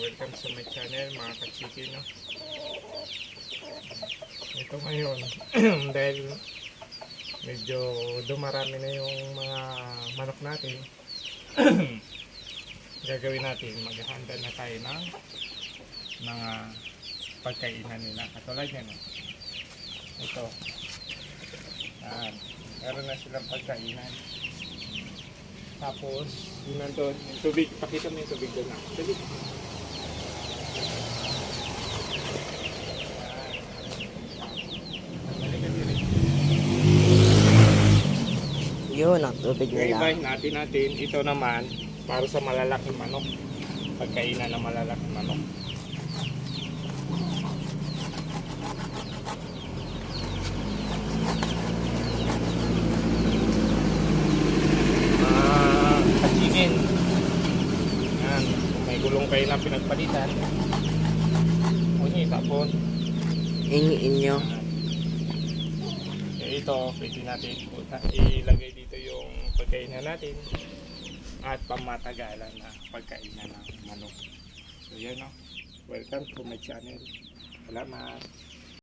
welcome sa my channel mga ka-chicken, no? Ito ngayon, dahil medyo dumarami na yung mga manok natin, gagawin natin, maghahanda na tayo ng mga pagkainan nila. Katulad yan, no? Ito. Yan. Meron na silang pagkainan. Tapos, yun nandun, yung tubig. Pakita mo yung tubig doon na. Tubig. Yun, ang tubig Yung iba, nila. natin. Ito naman, para sa malalaking manok. Pagkainan ng malalaking manok. Chicken. Yan. Kung may gulong kayo na pinagpalitan, huwag nyo itapon. Inyo. Kaya ito, pwede natin ilagay dito yung pagkainan natin at pamatagalan na pagkainan ng manok. So yan, no? Welcome to my channel. Salamat.